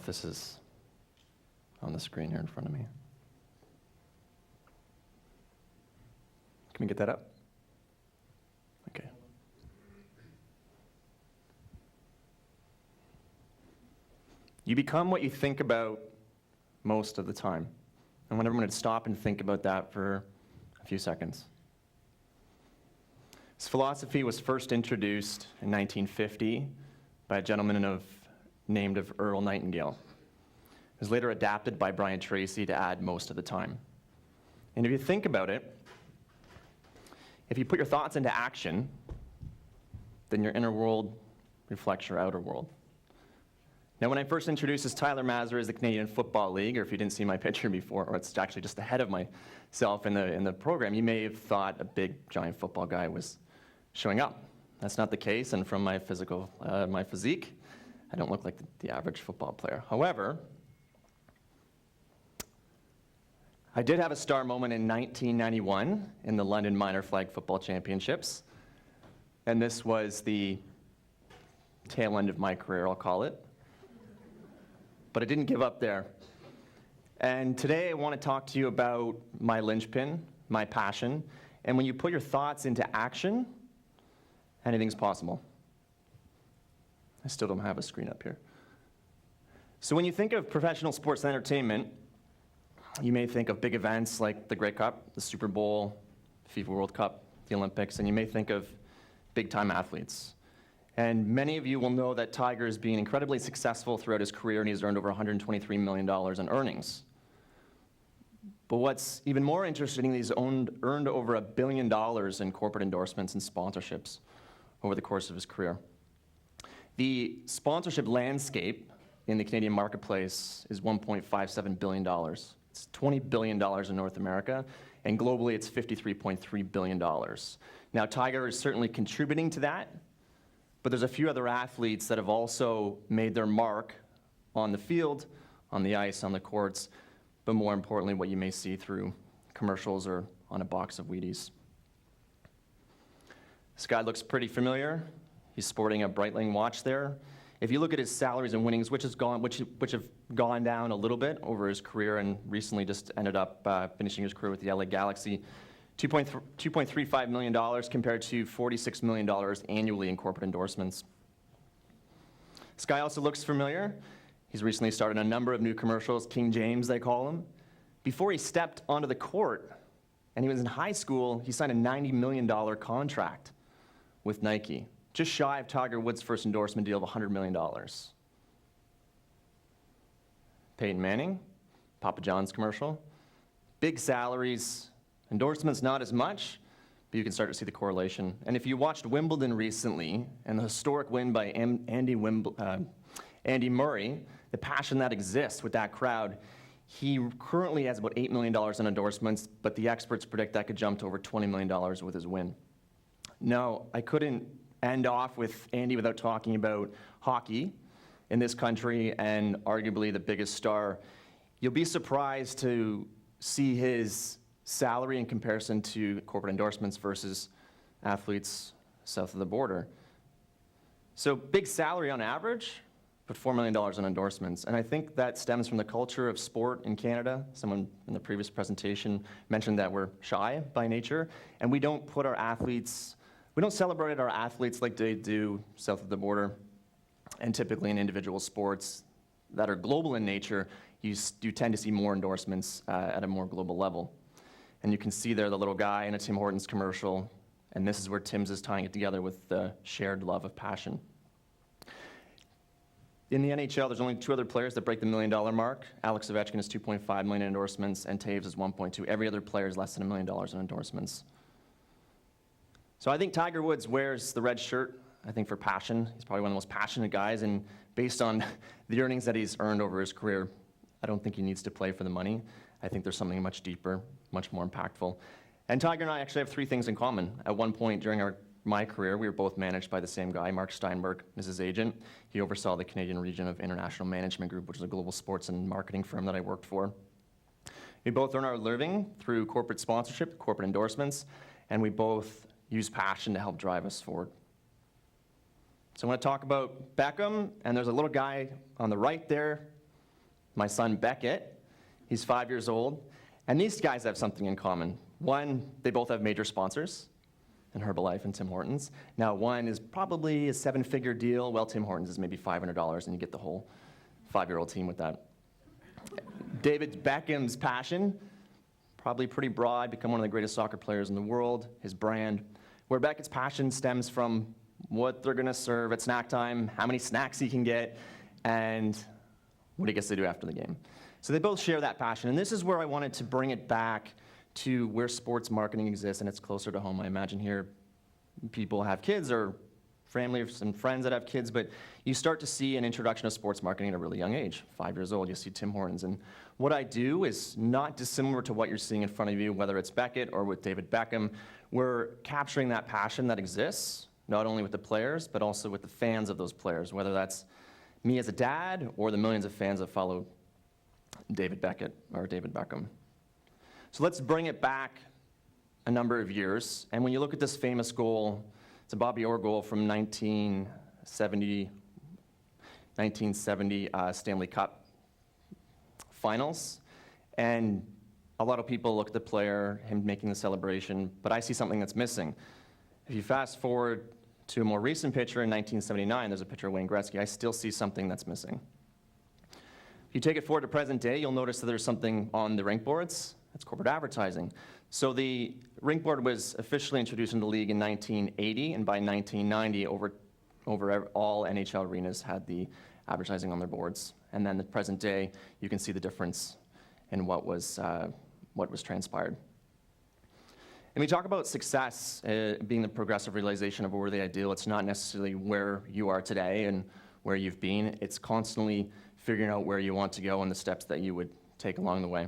if this is on the screen here in front of me. Can we get that up? Okay. You become what you think about most of the time. I want everyone to stop and think about that for a few seconds. This philosophy was first introduced in 1950 by a gentleman named Earl Nightingale. It was later adapted by Brian Tracy to add most of the time. And if you think about it, if you put your thoughts into action, then your inner world reflects your outer world. Now, when I first introduced this Tyler Mazereeuw as the Canadian Football League, or if you didn't see my picture before, or it's actually just the head of myself in the program, you may have thought a big, giant football guy was showing up. That's not the case, and from my physique, I don't look like the average football player. However, I did have a star moment in 1991 in the London Minor Flag Football Championships, and this was the tail end of my career, I'll call it. But I didn't give up there. And today I want to talk to you about my linchpin, my passion, and when you put your thoughts into action, anything's possible. I still don't have a screen up here. So when you think of professional sports entertainment, you may think of big events like the Grey Cup, the Super Bowl, FIFA World Cup, the Olympics, and you may think of big-time athletes. And many of you will know that Tiger has been incredibly successful throughout his career, and he's earned over $123 million in earnings. But what's even more interesting, he's earned over $1 billion in corporate endorsements and sponsorships over the course of his career. The sponsorship landscape in the Canadian marketplace is $1.57 billion. It's $20 billion in North America, and globally it's $53.3 billion. Now, Tiger is certainly contributing to that, but there's a few other athletes that have also made their mark on the field, on the ice, on the courts, but more importantly, what you may see through commercials or on a box of Wheaties. This guy looks pretty familiar. He's sporting a Breitling watch there. If you look at his salaries and winnings, which have gone down a little bit over his career and recently just ended up finishing his career with the LA Galaxy, $2.35 million compared to $46 million annually in corporate endorsements. This guy also looks familiar. He's recently started a number of new commercials, King James they call him. Before he stepped onto the court, and he was in high school, he signed a $90 million contract with Nike, just shy of Tiger Woods' first endorsement deal of $100 million. Peyton Manning, Papa John's commercial, big salaries, endorsements not as much, but you can start to see the correlation. And if you watched Wimbledon recently, and the historic win by Andy Murray, the passion that exists with that crowd, he currently has about $8 million in endorsements, but the experts predict that could jump to over $20 million with his win. Now, I couldn't end off with Andy without talking about hockey in this country, and arguably the biggest star. You'll be surprised to see his salary in comparison to corporate endorsements versus athletes south of the border. So big salary on average, but $4 million in endorsements. And I think that stems from the culture of sport in Canada. Someone in the previous presentation mentioned that we're shy by nature, and we don't celebrate our athletes like they do south of the border. And typically in individual sports that are global in nature, you tend to see more endorsements at a more global level. And you can see there the little guy in a Tim Hortons commercial, and this is where Tim's is tying it together with the shared love of passion. In the NHL, there's only 2 other players that break the $1 million mark. Alex Ovechkin has 2.5 million endorsements, and Taves is 1.2. Every other player is less than $1 million in endorsements. So I think Tiger Woods wears the red shirt, I think, for passion. He's probably one of the most passionate guys, and based on the earnings that he's earned over his career, I don't think he needs to play for the money. I think there's something much deeper, much more impactful. And Tiger and I actually have 3 things in common. At one point during my career, we were both managed by the same guy, Mark Steinberg, is his agent. He oversaw the Canadian region of International Management Group, which is a global sports and marketing firm that I worked for. We both earn our living through corporate sponsorship, corporate endorsements, and we both use passion to help drive us forward. So I want to talk about Beckham, and there's a little guy on the right there. my son Beckett. He's 5 years old. And these guys have something in common. One, they both have major sponsors in Herbalife and Tim Hortons. Now, one is probably a 7-figure deal. Well, Tim Hortons is maybe $500, and you get the whole 5-year-old team with that. David Beckham's passion, probably pretty broad, become one of the greatest soccer players in the world, his brand. Where Beckett's passion stems from what they're going to serve at snack time, how many snacks he can get, and what he gets to do after the game. So they both share that passion, and this is where I wanted to bring it back to where sports marketing exists, and it's closer to home. I imagine here people have kids or family and friends that have kids, but you start to see an introduction of sports marketing at a really young age. 5 years old, you see Tim Hortons. And what I do is not dissimilar to what you're seeing in front of you, whether it's Beckett or with David Beckham. We're capturing that passion that exists, not only with the players, but also with the fans of those players, whether that's me as a dad or the millions of fans that follow David Beckett or David Beckham. So let's bring it back a number of years. And when you look at this famous goal, it's a Bobby Orr goal from 1970 Stanley Cup Finals. And a lot of people look at the player, him making the celebration, but I see something that's missing. If you fast forward to a more recent picture in 1979, there's a picture of Wayne Gretzky, I still see something that's missing. If you take it forward to present day, you'll notice that there's something on the rink boards. That's corporate advertising. So the rink board was officially introduced into the league in 1980, and by 1990, over all NHL arenas had the advertising on their boards. And then the present day, you can see the difference in what was transpired. And we talk about success being the progressive realization of a worthy ideal. It's not necessarily where you are today and where you've been. It's constantly figuring out where you want to go and the steps that you would take along the way.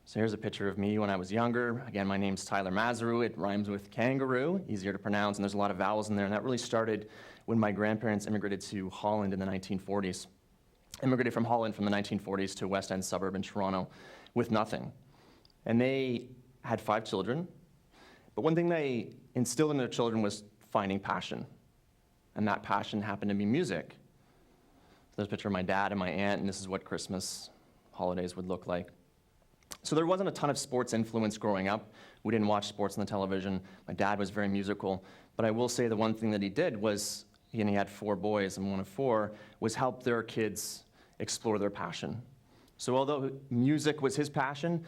So here's a picture of me when I was younger. Again, my name's Tyler Mazereeuw. It rhymes with kangaroo, easier to pronounce, and there's a lot of vowels in there. And that really started when my grandparents immigrated to Holland in the 1940s. Immigrated from Holland from the 1940s to a West End suburb in Toronto with nothing. And they had 5 children. But one thing they instilled in their children was finding passion. And that passion happened to be music. So there's a picture of my dad and my aunt, and this is what Christmas holidays would look like. So there wasn't a ton of sports influence growing up. We didn't watch sports on the television. My dad was very musical. But I will say the one thing that he did was, he had 4 boys, and one of 4, was help their kids explore their passion. So although music was his passion,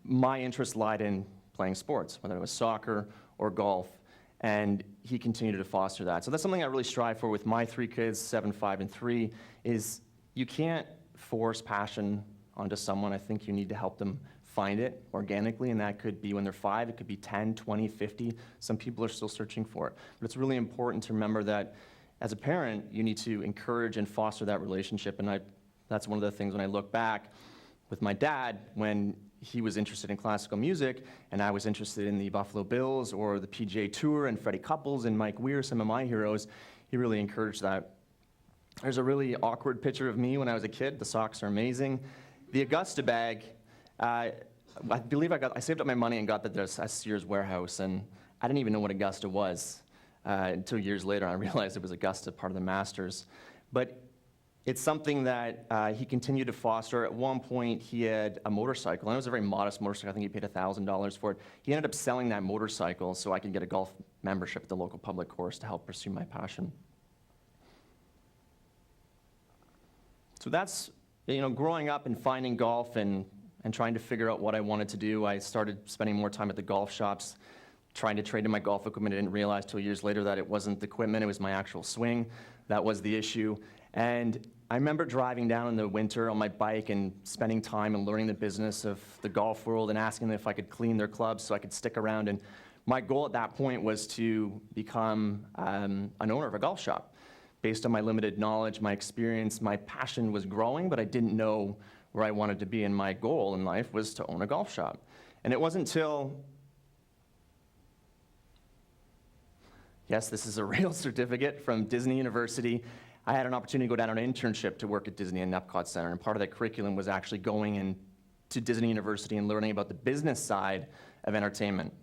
my interest lied in playing sports, whether it was soccer or golf, and he continued to foster that. So that's something I really strive for with my 3 kids, 7, 5, and 3, is you can't force passion onto someone. I think you need to help them find it organically, and that could be when they're 5, it could be 10, 20, 50. Some people are still searching for it. But it's really important to remember that as a parent, you need to encourage and foster that relationship, and that's one of the things when I look back with my dad, when he was interested in classical music, and I was interested in the Buffalo Bills or the PGA Tour and Freddie Couples and Mike Weir, some of my heroes, he really encouraged that. There's a really awkward picture of me when I was a kid. The socks are amazing. The Augusta bag, I believe I saved up my money and got that there's a Sears warehouse, and I didn't even know what Augusta was until years later. I realized it was Augusta, part of the Masters. But it's something that he continued to foster. At one point, he had a motorcycle, and it was a very modest motorcycle. I think he paid $1,000 for it. He ended up selling that motorcycle so I could get a golf membership at the local public course to help pursue my passion. So that's, growing up and finding golf and trying to figure out what I wanted to do. I started spending more time at the golf shops, trying to trade in my golf equipment. I didn't realize till years later that it wasn't the equipment, it was my actual swing. That was the issue. And I remember driving down in the winter on my bike and spending time and learning the business of the golf world and asking them if I could clean their clubs so I could stick around. And my goal at that point was to become an owner of a golf shop. Based on my limited knowledge, my experience, my passion was growing, but I didn't know where I wanted to be, and my goal in life was to own a golf shop. And it wasn't until, yes, this is a real certificate from Disney University, I had an opportunity to go down on an internship to work at Disney and Epcot Center, and part of that curriculum was actually going into Disney University and learning about the business side of entertainment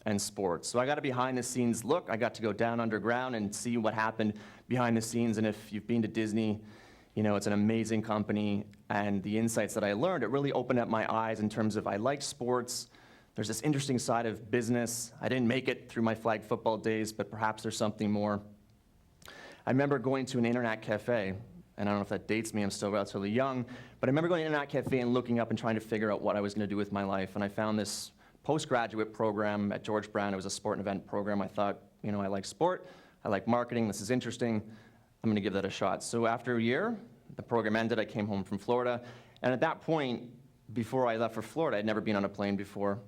and sports. So I got a behind-the-scenes look. I got to go down underground and see what happened behind the scenes, and if you've been to Disney, It's an amazing company, and the insights that I learned, it really opened up my eyes in terms of I liked sports. There's this interesting side of business. I didn't make it through my flag football days, but perhaps there's something more. I remember going to an internet cafe, and I don't know if that dates me, I'm still relatively young, but I remember going to an internet cafe and looking up and trying to figure out what I was going to do with my life, and I found this postgraduate program at George Brown. It was a sport and event program. I thought, I like sport, I like marketing, this is interesting, I'm going to give that a shot. So after a year, the program ended, I came home from Florida, and at that point, before I left for Florida, I'd never been on a plane before.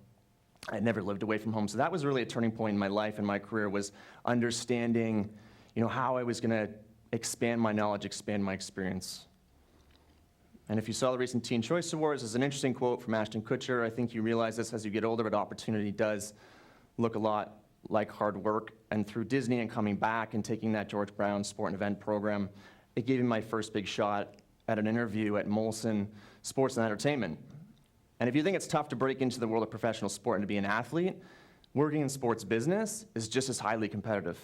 I'd never lived away from home, so that was really a turning point in my life and my career, was understanding how I was going to expand my knowledge, expand my experience. And if you saw the recent Teen Choice Awards, there's an interesting quote from Ashton Kutcher. I think you realize this as you get older, but opportunity does look a lot like hard work. And through Disney and coming back and taking that George Brown sport and event program, it gave me my first big shot at an interview at Molson Sports and Entertainment. And if you think it's tough to break into the world of professional sport and to be an athlete, working in sports business is just as highly competitive.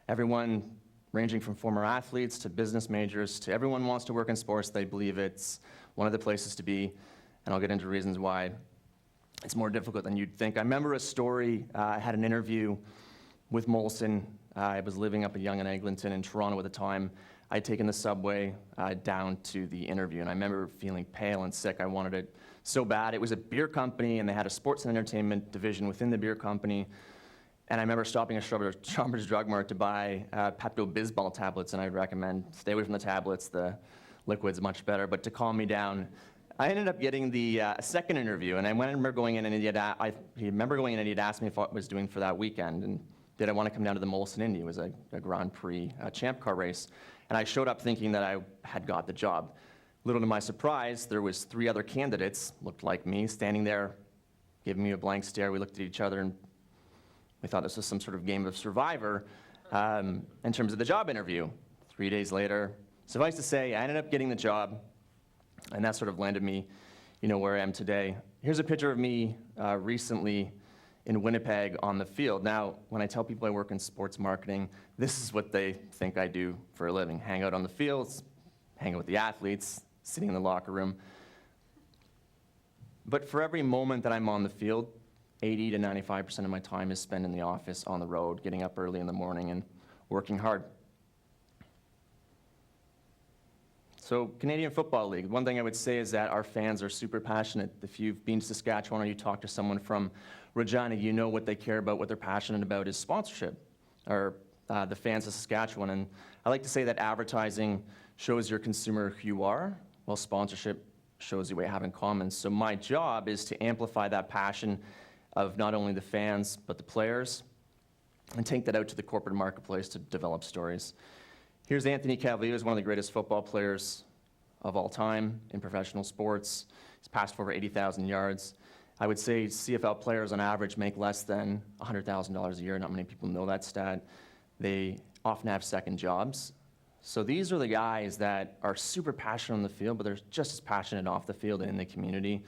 Everyone, ranging from former athletes to business majors to everyone wants to work in sports. They believe it's one of the places to be, and I'll get into reasons why it's more difficult than you'd think. I remember a story. I had an interview with Molson. I was living up at Yonge and Eglinton in Toronto at the time. I'd taken the subway down to the interview, and I remember feeling pale and sick. I wanted it so bad. It was a beer company, and they had a sports and entertainment division within the beer company. And I remember stopping at Shoppers Drug Mart to buy Pepto-Bismol tablets, and I'd recommend stay away from the tablets. The liquid's much better. But to calm me down, I ended up getting the second interview, and I remember going in, and he'd asked me if I was doing for that weekend, and did I want to come down to the Molson Indy? It was a Grand Prix champ car race. And I showed up thinking that I had got the job. Little to my surprise, there was 3 other candidates, looked like me, standing there, giving me a blank stare. We looked at each other, and we thought this was some sort of game of Survivor in terms of the job interview. 3 days later, suffice to say, I ended up getting the job, and that sort of landed me, where I am today. Here's a picture of me recently in Winnipeg on the field. Now, when I tell people I work in sports marketing, this is what they think I do for a living. Hang out on the fields, hang out with the athletes, sitting in the locker room. But for every moment that I'm on the field, 80 to 95% of my time is spent in the office, on the road, getting up early in the morning and working hard. So, Canadian Football League, one thing I would say is that our fans are super passionate. If you've been to Saskatchewan or you talk to someone from Regina, you know what they care about, what they're passionate about is sponsorship, or the fans of Saskatchewan. And I like to say that advertising shows your consumer who you are, while sponsorship shows you what you have in common. So my job is to amplify that passion of not only the fans, but the players, and take that out to the corporate marketplace to develop stories. Here's Anthony Calvillo, who's one of the greatest football players of all time in professional sports. He's passed for over 80,000 yards. I would say CFL players on average make less than $100,000 a year. Not many people know that stat. They often have second jobs. So these are the guys that are super passionate on the field, but they're just as passionate off the field and in the community.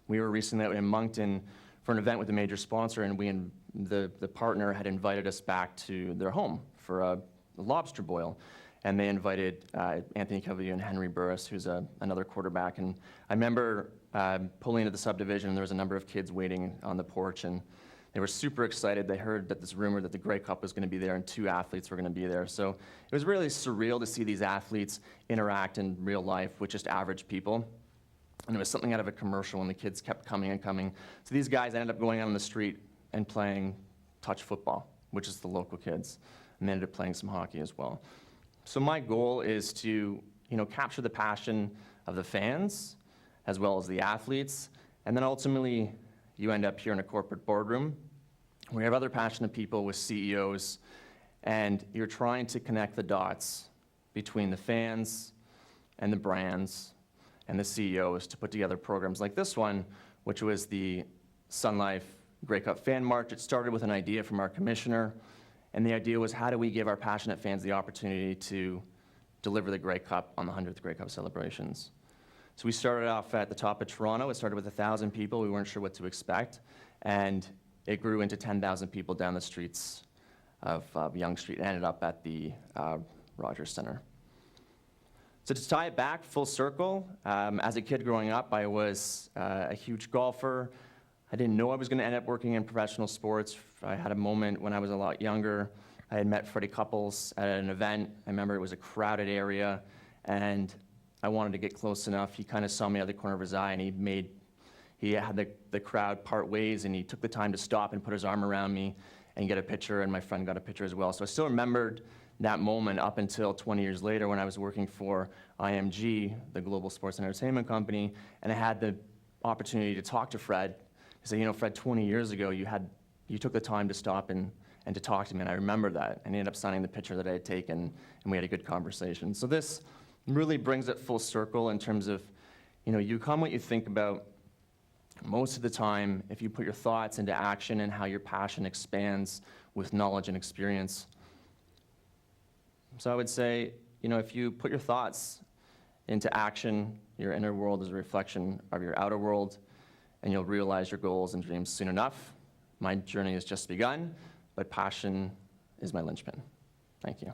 We were recently out in Moncton for an event with a major sponsor, and the partner had invited us back to their home for a lobster boil. And they invited Anthony Calvillo and Henry Burris, who's another quarterback. And I remember pulling into the subdivision, and there was a number of kids waiting on the porch, and they were super excited. They heard that this rumor that the Grey Cup was going to be there and 2 athletes were going to be there. So it was really surreal to see these athletes interact in real life with just average people. And it was something out of a commercial, and the kids kept coming and coming. So these guys ended up going out on the street and playing touch football, which is the local kids, and they ended up playing some hockey as well. So my goal is to, capture the passion of the fans as well as the athletes, and then ultimately you end up here in a corporate boardroom. We have other passionate people with CEOs, and you're trying to connect the dots between the fans and the brands and the CEOs to put together programs like this one, which was the Sun Life Grey Cup Fan March. It started with an idea from our commissioner, and the idea was, how do we give our passionate fans the opportunity to deliver the Grey Cup on the 100th Grey Cup celebrations? So we started off at the top of Toronto. It started with 1,000 people. We weren't sure what to expect, and it grew into 10,000 people down the streets of Yonge Street and ended up at the Rogers Centre. So to tie it back full circle, as a kid growing up, I was a huge golfer. I didn't know I was going to end up working in professional sports. I had a moment when I was a lot younger. I had met Freddie Couples at an event. I remember it was a crowded area, and I wanted to get close enough. He kind of saw me out of the corner of his eye, and he had the crowd part ways, and he took the time to stop and put his arm around me and get a picture, and my friend got a picture as well. So I still remembered that moment up until 20 years later when I was working for IMG, the global sports and entertainment company, and I had the opportunity to talk to Fred, to say, Fred, 20 years ago, you took the time to stop and to talk to me, and I remember that, and he ended up signing the picture that I had taken, and we had a good conversation. So this really brings it full circle in terms of, you become what you think about. Most of the time, if you put your thoughts into action and how your passion expands with knowledge and experience. So I would say, if you put your thoughts into action, your inner world is a reflection of your outer world, and you'll realize your goals and dreams soon enough. My journey has just begun, but passion is my linchpin. Thank you.